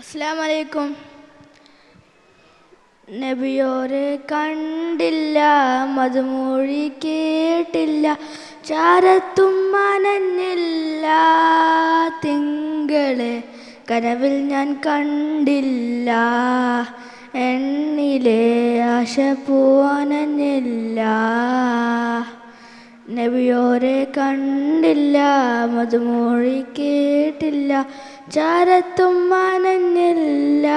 അസ്സലാമു അലൈക്കും. നബിയോരെ കണ്ടില്ല, മധുമൊഴി കേട്ടില്ല, ചാരത്തും മനഞ്ഞില്ല, തിങ്കളെ കനവിൽ ഞാൻ കണ്ടില്ല, എണ്ണിലെ ആശ പൂവനഞ്ഞില്ല. നബിയോരെ കണ്ടില്ല, മധുമൊഴി കേട്ടില്ല, ചാരത്തും മനഞ്ഞില്ല,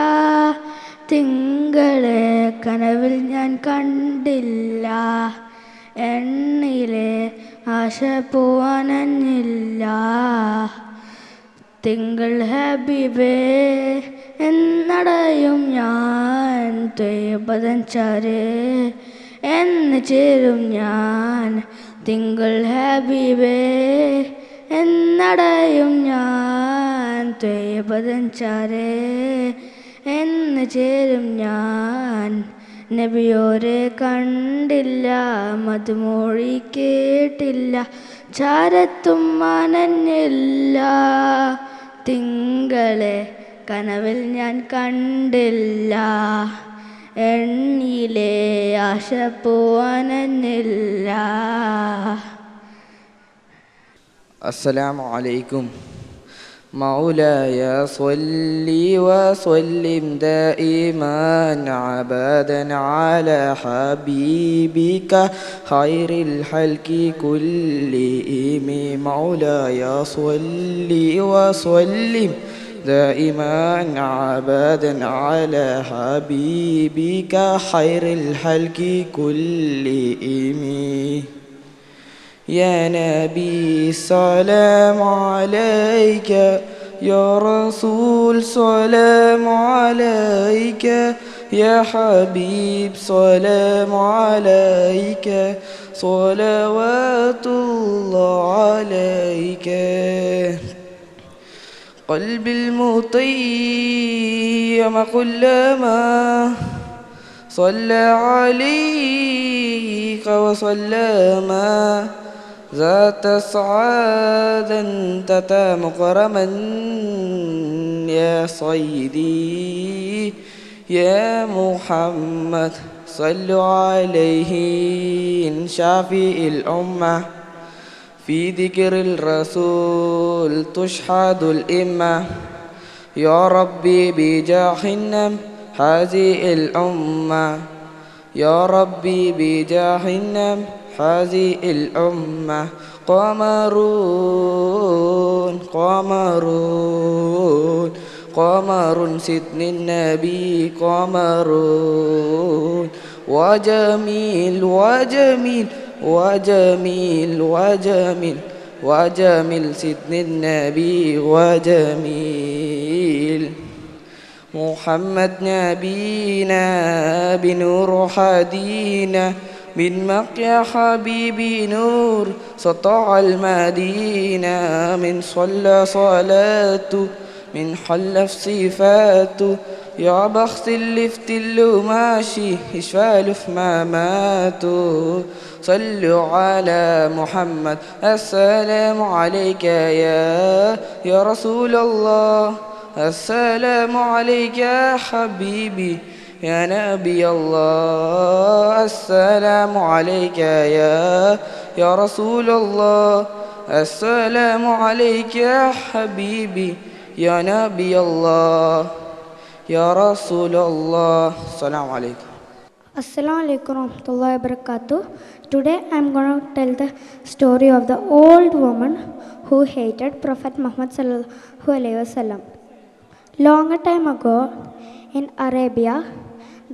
തിങ്കളെ കനവിൽ ഞാൻ കണ്ടില്ല, എണ്ണിലെ ആശ പൂവനഞ്ഞില്ല. തിങ്കൾ ഹബീബേ എന്നടയും ഞാൻ, ത്വയ്ബതൻ ചാരേ എന്ന് ചേരും ഞാൻ. തിങ്കൾ ഹബീബേ എന്നടയും ഞാൻ, ത്വയ്ബതൻ ചാരേ എന്ന് ചേരും ഞാൻ. നബിയോരെ കണ്ടില്ല, മധുമൊഴി കേട്ടില്ല, ചാരത്തും മനഞ്ഞില്ല, തിങ്കളെ കനവിൽ ഞാൻ കണ്ടില്ല, എണ്ണിലെ ആശ പൂവനഞ്ഞില്ല. അസ്സലാമു അലൈക്കും. مولاي صل وسلم دائما أبدا على حبيبك خير الخلق كلهم. مولاي صل وسلم دائما أبدا على حبيبك خير الخلق كلهم. يا نبي سلام عليك، يا رسول سلام عليك، يا حبيب سلام عليك، صلوات الله عليك. قلبي المطيم كلما صلى عليك وسلم، ذات سعادة أنت مكرما يا سيدي يا محمد. صلوا عليه شافي الأمة، في ذكر الرسول تشهد الإمة. يا ربي بجاهنا هذه الأمة، يا ربي بجاهنا هذه الأمة. قمرون قمرون قمر سيدن النبي قمرون، وجميل وجميل وجميل وجميل وجميل سيدن النبي وجميل. محمد نبينا بنور هدينا، من مكة حبيبي نور سطع المدينة. من صلى صلاته، من حلف صفاته، يا بخت اللفت اللي ماشي يشفى في مماته. صلوا على محمد. السلام عليك يا رسول الله، السلام عليك يا حبيبي يا نبي الله. السلام عليك يا رسول الله، السلام عليك يا حبيبي يا نبي الله يا رسول الله. السلام عليكم. Assalamu alaikum warahmatullahi wabarakatuh. Today I am going to tell the story of the old woman who hated Prophet Muhammad sallallahu alaihi wasallam. Long time ago in Arabia,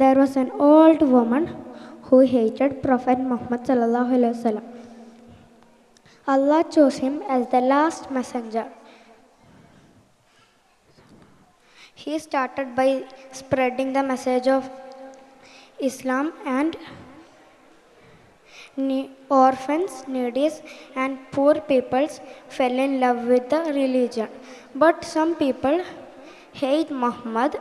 there was an old woman who hated Prophet Muhammad sallallahu alaihi wasallam. Allah chose him as the last messenger. He started by spreading the message of Islam, and orphans, needies, and poor peoples fell in love with the religion. But some people hate Muhammad,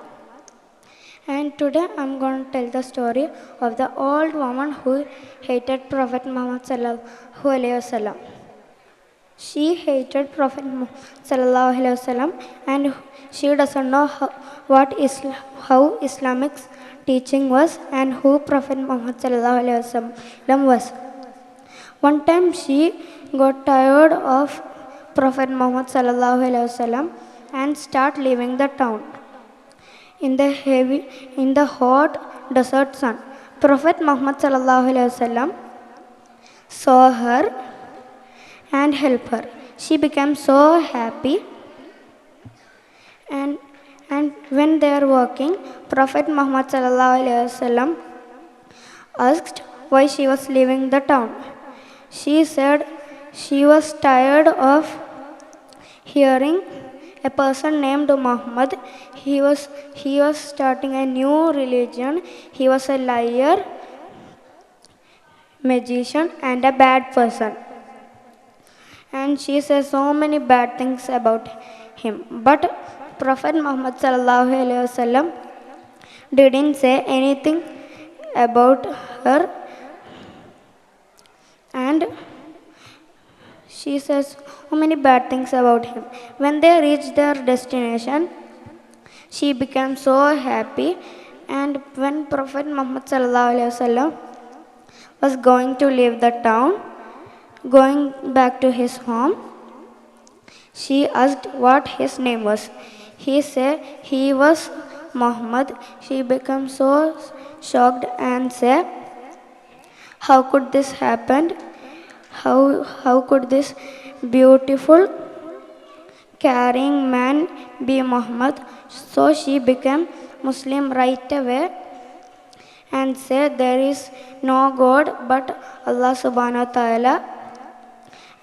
and today I'm going to tell the story of the old woman who hated Prophet Muhammad sallallahu alaihi wasallam. She hated Prophet Muhammad and she doesn't know how Islamic teaching was and who Prophet Muhammad was. One time she got tired of Prophet Muhammad and started leaving the town. In the hot desert sun, Prophet Muhammad saw her and helped her. She became so happy, and when they are walking, Prophet Muhammad asked why she was leaving the town. She said she was tired of hearing a person named Muhammad. He was starting a new religion. He was a liar, magician, and a bad person. And she says so many bad things about him. But Prophet Muhammad didn't say anything about her, and she says so many bad things about him. When they reached their destination, she became so happy, and when Prophet Muhammad was going to leave the town, going back to his home, she asked what his name was. He said he was Muhammad. She became so shocked and said, how could this happen? How could this beautiful, caring man be Muhammad? So she became Muslim right away and said there is no God but Allah subhanahu wa ta'ala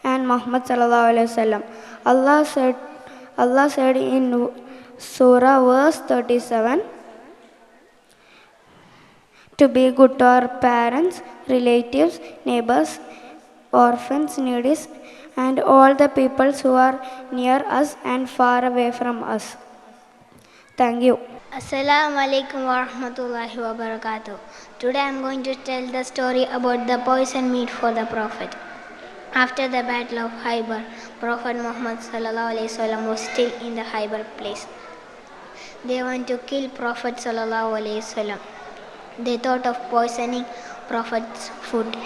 and Muhammad sallallahu alaihi wasallam. Allah said in Surah verse 37, to be good to our parents, relatives, neighbors, orphans, needy, and all the people who are near us and far away from us. Thank you. Assalamu alaikum wa rahmatullahi wa barakatuh. Today I am going to tell the story about the poison meat for the Prophet. After the battle of Khaybar, Prophet Muhammad sallallahu alaihi wasallam was still in the Khaybar place. They want to kill Prophet sallallahu alaihi wasallam. They thought of poisoning Prophet's food.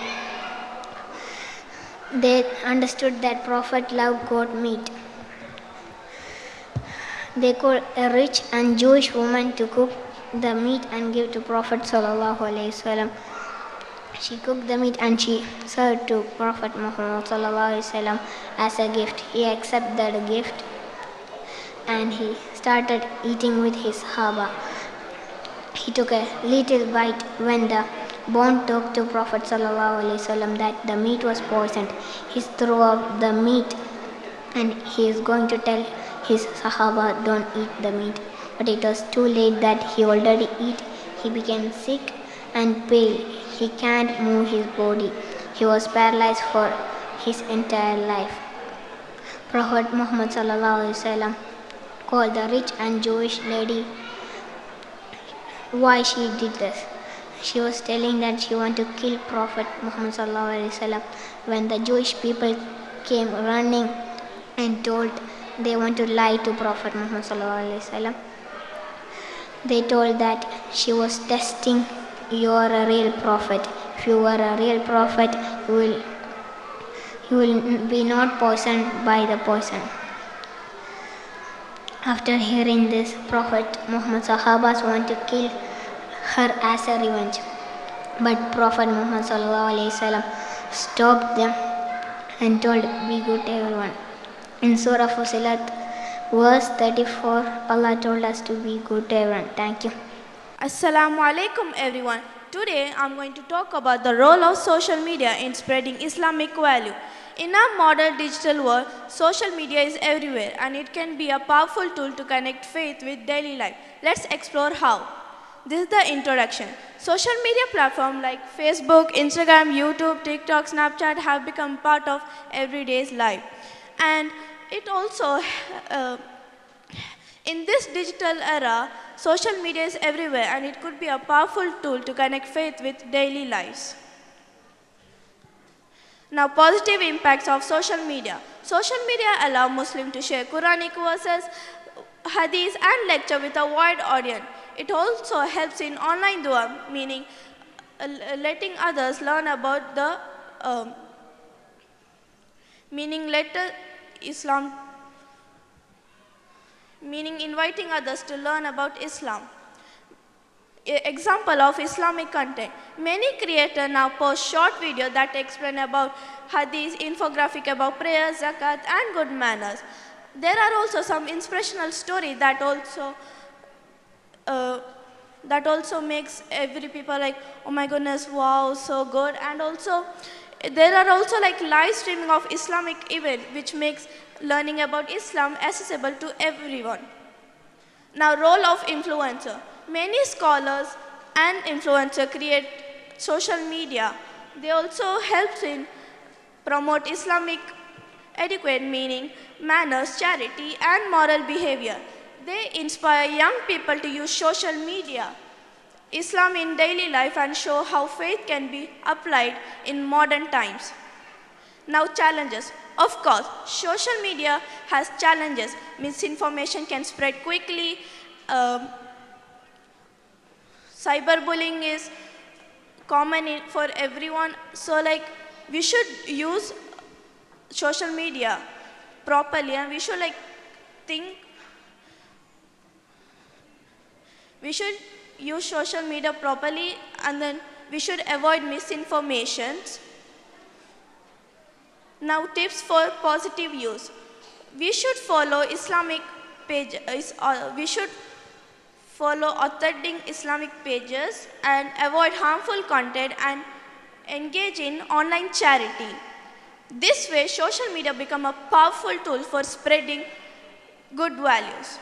They understood that Prophet loved goat meat. They called a rich and Jewish woman to cook the meat and give to Prophet sallallahu alaihi wasallam. She cooked the meat and she served to Prophet Muhammad sallallahu alaihi wasallam as a gift. He accepted the gift and he started eating with his Sahaba. He took a little bite when the bone talked to Prophet sallallahu alaihi wasallam that the meat was poisoned. He threw out the meat and he is going to tell his Sahaba, don't eat the meat. But it was too late that he already eat. He became sick and pale. He can't move his body. He was paralyzed for his entire life. Prophet Muhammad sallallahu alaihi wasallam called the rich and Jewish lady why she did this. She was telling that she wanted to kill Prophet Muhammad sallallahu alaihi wasallam. When the Jewish people came running and told they want to lie to Prophet Muhammad sallallahu alaihi wasallam, they told that she was testing, you are a real prophet. If you are a real prophet, you will be not poisoned by the poison. After hearing this, Prophet Muhammad Sahabas want to kill her as a revenge. But Prophet Muhammad sallallahu alaihi wasallam stopped them and told, be good everyone. In Surah Fusilat, verse 34, Allah told us to be good to everyone. Thank you. Assalamu alaikum everyone. Today I'm going to talk about the role of social media in spreading Islamic value. In our modern digital world, social media is everywhere and it can be a powerful tool to connect faith with daily life. Let's explore how. This is the introduction. Social media platforms like Facebook, Instagram, YouTube, TikTok, Snapchat have become part of everyday's life. And it also, in this digital era, social media is everywhere and it could be a powerful tool to connect faith with daily lives. Now, positive impacts of social media. Social media allow Muslims to share Quranic verses, hadith and lecture with a wide audience. It also helps in online dua, meaning letting others learn about the Islam, meaning inviting others to learn about Islam. Example of Islamic content. Many creators now post short videos that explain about hadith, infographic about prayers, zakat and good manners. There are also some inspirational stories that also makes every people like, oh my goodness, wow, so good. And also there are also like live streaming of Islamic event which makes learning about Islam accessible to everyone. Now, role of influencer. Many scholars and influencers create social media. They also help in promote Islamic etiquette, meaning manners, charity and moral behavior. They inspire young people to use social media, Islam in daily life and show how faith can be applied in modern times. Now, challenges. Of course, social media has challenges. Misinformation can spread quickly. Cyberbullying is common for everyone. So like we should use social media properly and we should use social media properly, and then we should avoid misinformations. Now, tips for positive use. We should follow Islamic pages. We should follow authentic Islamic pages and avoid harmful content and engage in online charity. This way, social media become a powerful tool for spreading good values.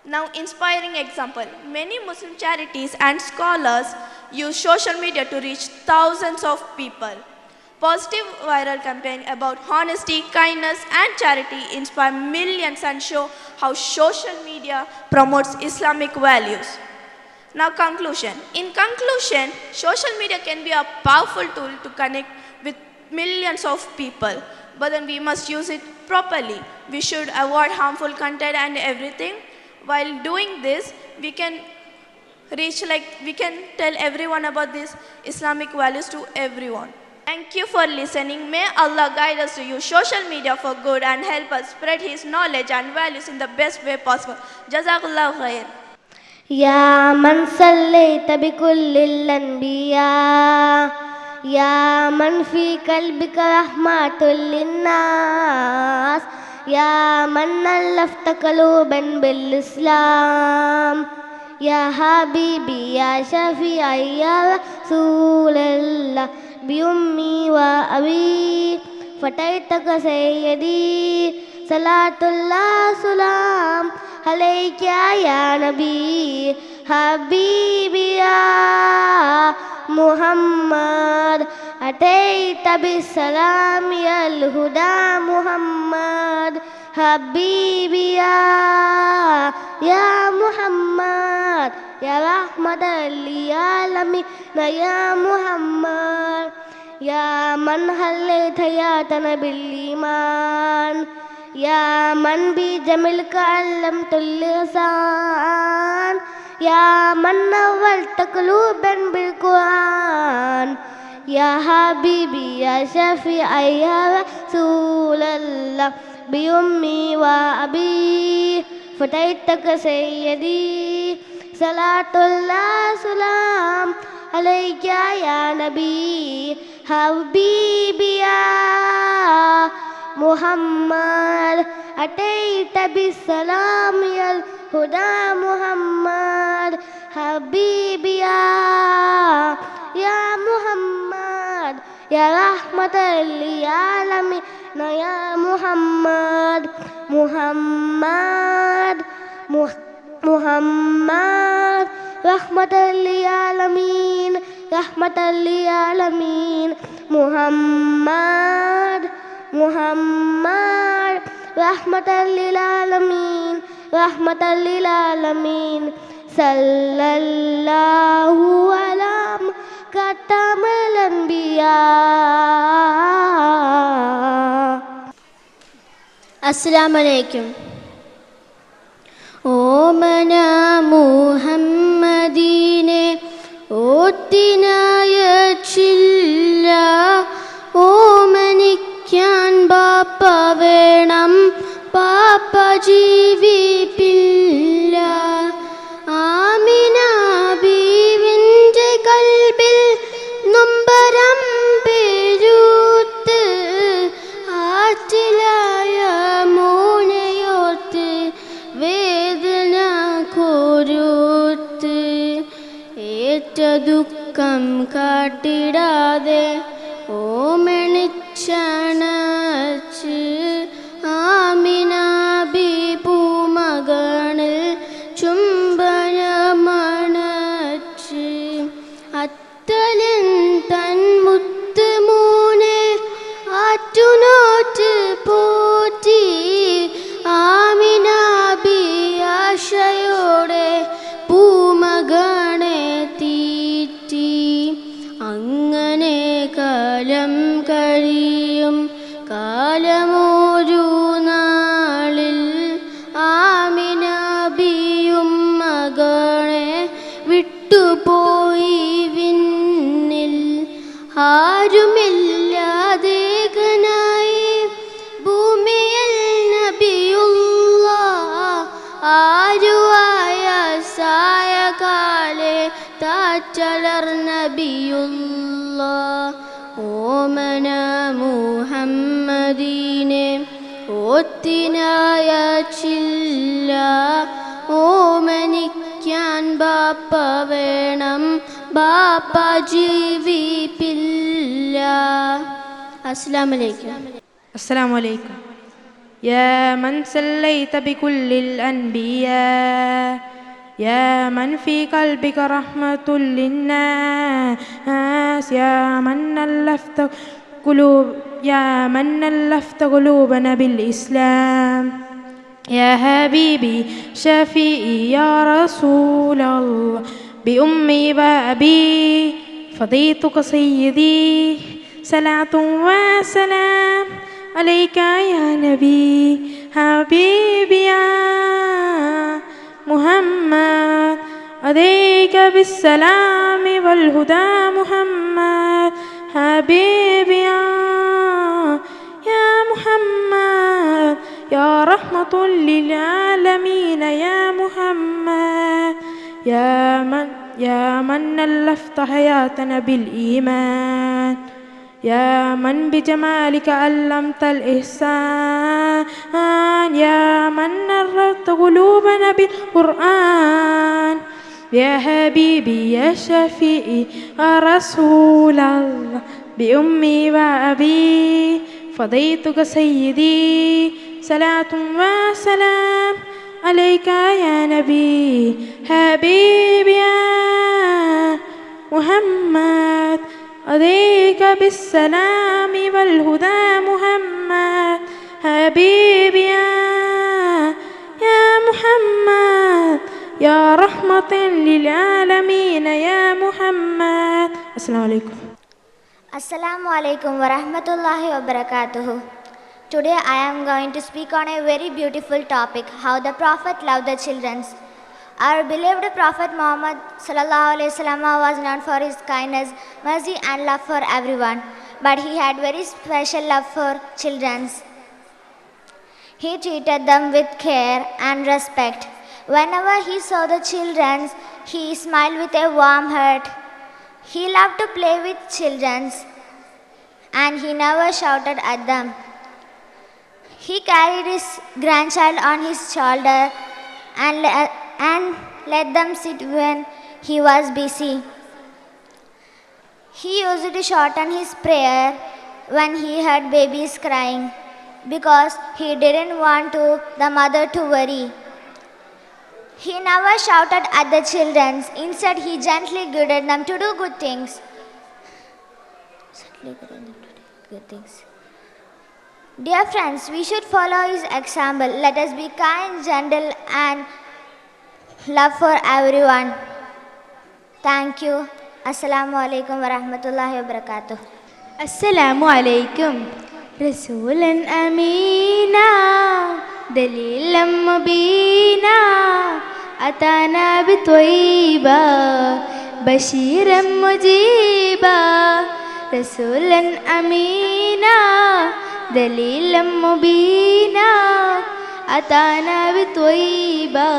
Now, inspiring example. Many Muslim charities and scholars use social media to reach thousands of people. Positive viral campaign about honesty, kindness and charity inspire millions and show how social media promotes Islamic values. Now, conclusion. In conclusion, social media can be a powerful tool to connect with millions of people, but then we must use it properly. We should avoid harmful content and everything. While doing this, we can tell everyone about these Islamic values to everyone. Thank you for listening. May Allah guide us to use social media for good and help us spread His knowledge and values in the best way possible. Jazakallah khair. يا من صليت بكل الأنبياء يا من في قلبك رحمة للناس يا من ألفت قلوبا بالإسلام يا حبيبي يا شفيعي يا رسول الله بأمي وأبي فتيتك سيدي صلاة الله سلام عليك يا نبي حبيبي يا محمد أتيت بالسلام يا الهدى محمد حبيبي يا محمد يا رحمة للعالمين يا محمد يا من حليت حياتنا بالإيمان يا من بجملك علمت اللسان يا من نورت قلوبا بالقرآن يا حبيبي يا شفيعي يا رسول الله بأمي وأبي فتيتك سيدي صلاة الله سلام عليك يا نبي حبيبي يا محمد أتيت بالسلام يا الهدى محمد حبيبي يا محمد يا رحمة للعالمين يا محمد محمد رحمة للعالمين رحمة للعالمين محمد رحمة للعالمين رحمة للعالمين صلى الله على خاتم الأنبياء അസ്സലാമലൈക്കും. ഓമന മുഹമ്മദീനെ ഓത്തിനയച്ചില്ല, ഓമനിക്കാൻ ബാപ്പ വേണം, പാപ്പ ജീവിപ്പില്ല. ആമിന ബീവിൻ്റെ കൽബിൽ നൊമ്പരം പെരുത്ത്, ആറ്റിലായ മോനയോർത്ത് വേദന കൊരുത്ത്. ഏറ്റ ദുഃഖം കാട്ടിടാതെ ഓമണിച്ചണച്ച്, ആമിന ബി പൂമകളിൽ ചുംബനമണച്ച്. അത്തലൻ തൻ മുത്ത് മൂനെ ആറ്റുനോറ്റ് പോറ്റി, ആമിന ബി ആശയോടെ പൂമകണെ തീറ്റി. അങ്ങനെ കാലം കഴിയും, കാലമൊരു നാളിൽ ആമിന ബിയും മകണെ വിട്ടുപോയി വിണ്ണിൽ. ആരുമില്ലാതേകനായി ഭൂമിയിൽ നബിയുള്ള, ആരുവായ സായകാലെ താറ്റലർ നബിയുള്ള. ഓമന മുഹമ്മദീനെ ഓത്തിനയച്ചില്ല, ഓമനിക്കാൻ ബാപ്പ വേണം, ബാപ്പ ജീവിപ്പില്ല. അസ്സലാമലൈക്കും. السلام عليكم. يا من سليت بكل الأنبياء، يا من في قلبك رحمة للناس، يا من ألفت قلوبنا بالإسلام. يا حبيبي شفيعي يا رسول الله، بأمي وأبي فديتك سيدي، صلاة وسلام عليك يا نبي حبيبي يا محمد، عليك بالسلام والهدى محمد حبيبي يا محمد، يا رحمة للعالمين يا محمد، يا من ألفت حياتنا بالإيمان، يا من بجمالك علمت الإحسان، يا من نرت قلوبنا بالقرآن. يا حبيبي يا شفيعي يا رسول الله، بأمي وأبي فديتك سيدي، صلاة وسلام عليك يا نبي حبيبي يا محمد، عليك بالسلام والهدى محمد حبيبي يا محمد، يا رحمة للعالمين يا محمد. السلام عليكم. Assalamu alaikum wa rahmatullahi wa barakatuhu. Today I am going to speak on a very beautiful topic, how the Prophet loved the children. Our beloved Prophet Muhammad sallallahu alaihi wasallam was known for his kindness, mercy and love for everyone, but he had very special love for children. He treated them with care and respect. Whenever he saw the children, he smiled with a warm heart. He loved to play with children and he never shouted at them. He carried his grandchild on his shoulder and let them sit when he was busy. He used to shorten his prayer when he heard babies crying because he didn't want the mother to worry. He never shouted at the children. Instead, he gently guided them to do good things. Dear friends, we should follow his example. Let us be kind, gentle, and love for everyone. Thank you. Assalamu alaikum wa rahmatullahi wa barakatuh. Assalamu alaikum. رسولا أمينا دليلا مبينا أتانا بطيبة بشيرا مجيبا رسولا أمينا دليلا مبينا أتانا بطيبة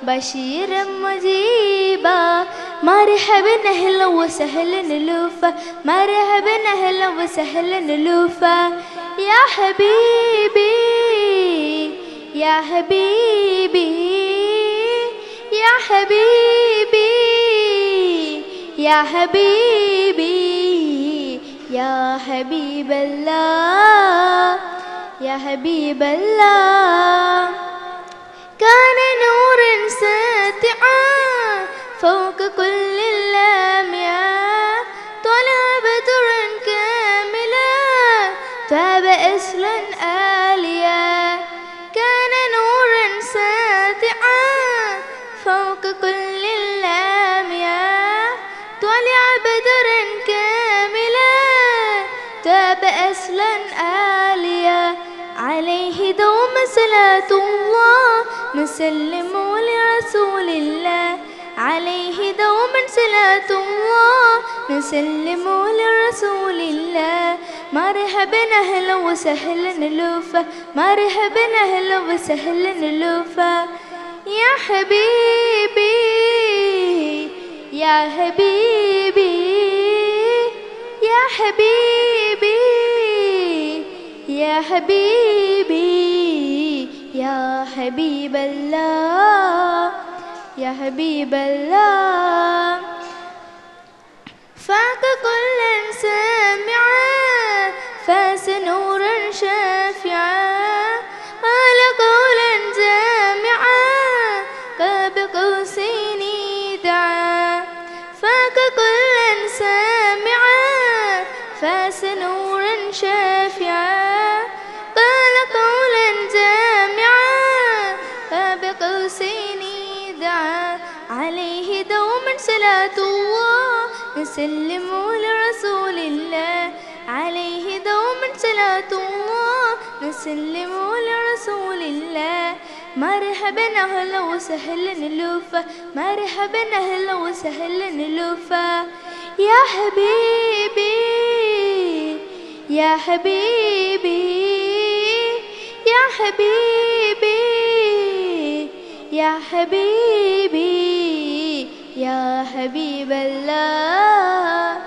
بشيرا مجيبا مرحبا أهلا وسهلا ألوفا مرحبا أهلا وسهلا ألوفا يا حبيبي يا حبيبي يا حبيبي يا حبيبي يا حبيب الله يا حبيب الله كان نورا ساطعا فوق كل اللامعة طلع بدرا كاملا تاب أسلا آليا كان نورا ساطعا فوق كل اللامعة طلع بدرا كاملا تاب أسلا آليا عليه دوم صلاة الله نسلم لرسول الله عليه دوما صلاة الله نسلم لرسول الله مرحبا أهلا وسهلا ألوفا مرحبا أهلا وسهلا ألوفا يا حبيبي يا حبيبي يا حبيبي يا حبيبي يا حبيب الله يا حبيب الله فاق كلا سامعا فاس نورا شافعا قال قولا جامعا كاب قوسين دعا فاق كلا سامعا فاس نورا شافعا قال قولا جامعا كاب قوسين دعا عليه دوما صلاة الله نسلم لرسول الله عليه دوما صلاة الله نسلم لرسول الله مرحبا أهلا وسهلا ألوفا مرحبا أهلا وسهلا ألوفا يا حبيبي يا حبيبي يا حبيبي يا حبيبي يا حبيب الله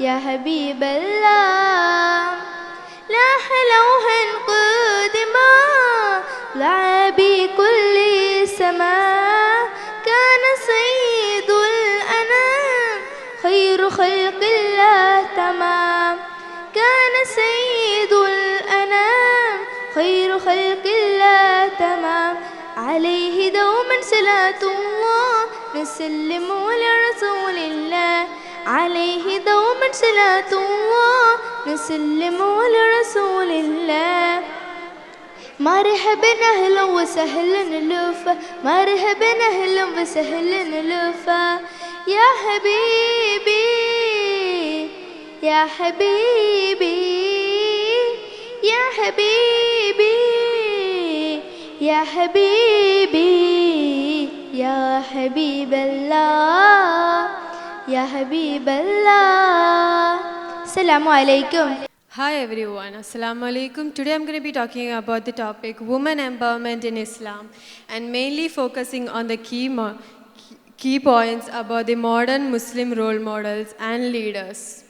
يا حبيب الله لاح لوحا قدما لعبي كل سماء كان سيد الأنام خير خلق الله تمام كان سيد الأنام خير خلق الله تمام عليه دوما صلاة الله نسلم لرسول الله عليه دوما صلاة الله نسلم لرسول الله مرحبا أهلا وسهلا ألوفا مرحبا أهلا وسهلا ألوفا يا حبيبي يا حبيبي يا حبيبي يا حبيبي يا حبيب الله يا حبيب الله السلام عليكم. Hi everyone, Assalamu alaikum. Today I'm going to be talking about the topic women empowerment in Islam and mainly focusing on the key points about the modern Muslim role models and leaders.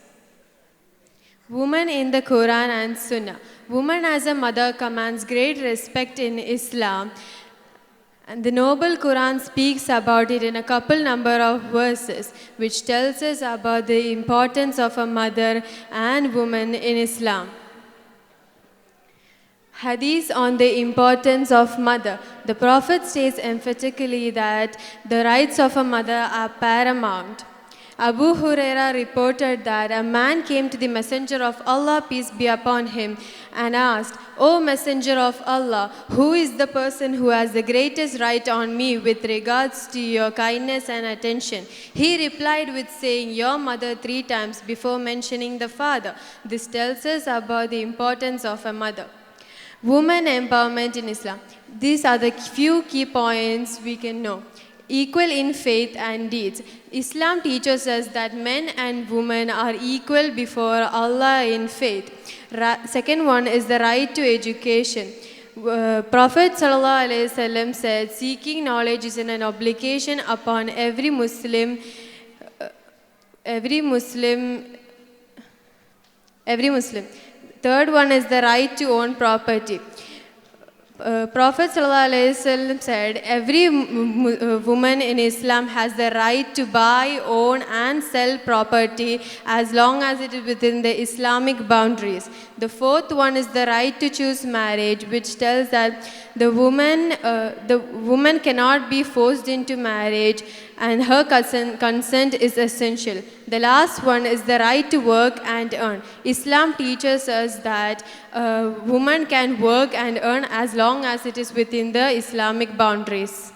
Women in the Quran and Sunnah. Woman as a mother commands great respect in Islam, and the noble Quran speaks about it in a couple number of verses, which tells us about the importance of a mother and woman in Islam. Hadith on the importance of mother. The Prophet states emphatically that the rights of a mother are paramount. Abu Huraira reported that a man came to the Messenger of Allah, peace be upon him, and asked, "O Messenger of Allah, who is the person who has the greatest right on me with regards to your kindness and attention?" He replied with saying, "Your mother," 3 times before mentioning the father. This tells us about the importance of a mother. Women empowerment in Islam. These are the few key points we can know. Equal in faith and deeds. Islam teaches us that men and women are equal before Allah in faith. Second one is the right to education. Prophet ﷺ said, seeking knowledge is an obligation upon every Muslim. Third one is the right to own property. Prophet ﷺ said, every woman in Islam has the right to buy, own and sell property as long as it is within the Islamic boundaries. The fourth one is the right to choose marriage, which tells that the woman cannot be forced into marriage and her consent is essential. The last one is the right to work and earn. Islam teaches us that a woman can work and earn as long as it is within the Islamic boundaries.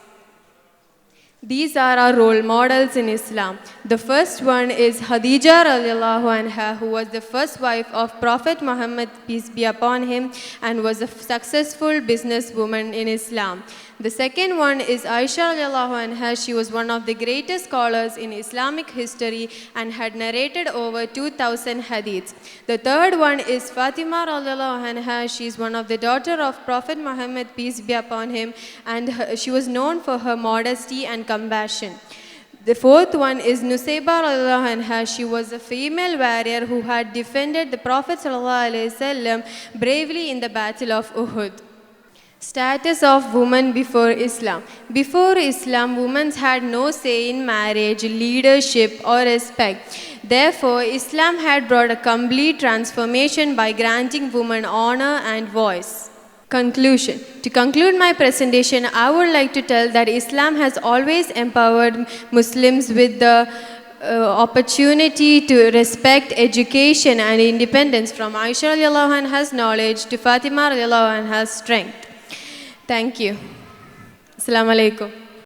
These are our role models in Islam. The first one is Khadija radiallahu anha, who was the first wife of Prophet Muhammad, peace be upon him, and was a successful businesswoman in Islam. The second one is Aisha radiallahu anha. She was one of the greatest scholars in Islamic history and had narrated over 2,000 hadiths. The third one is Fatima radiallahu anha. She is one of the daughter of Prophet Muhammad, peace be upon him, and she was known for her modesty and compassion. The fourth one is Nusayba radiallahu anha. She was a female warrior who had defended the Prophet sallallahu alaihi wasallam bravely in the Battle of Uhud. Status of women before Islam. Before Islam, women had no say in marriage, leadership or respect. Therefore, Islam had brought a complete transformation by granting women honor and voice. Conclusion. To conclude my presentation, I would like to tell that Islam has always empowered Muslims with the opportunity to respect education and independence, from Aisha radiallahu anha's knowledge to Fatima radiallahu anha's strength. Thank you. Assalamu alaikum.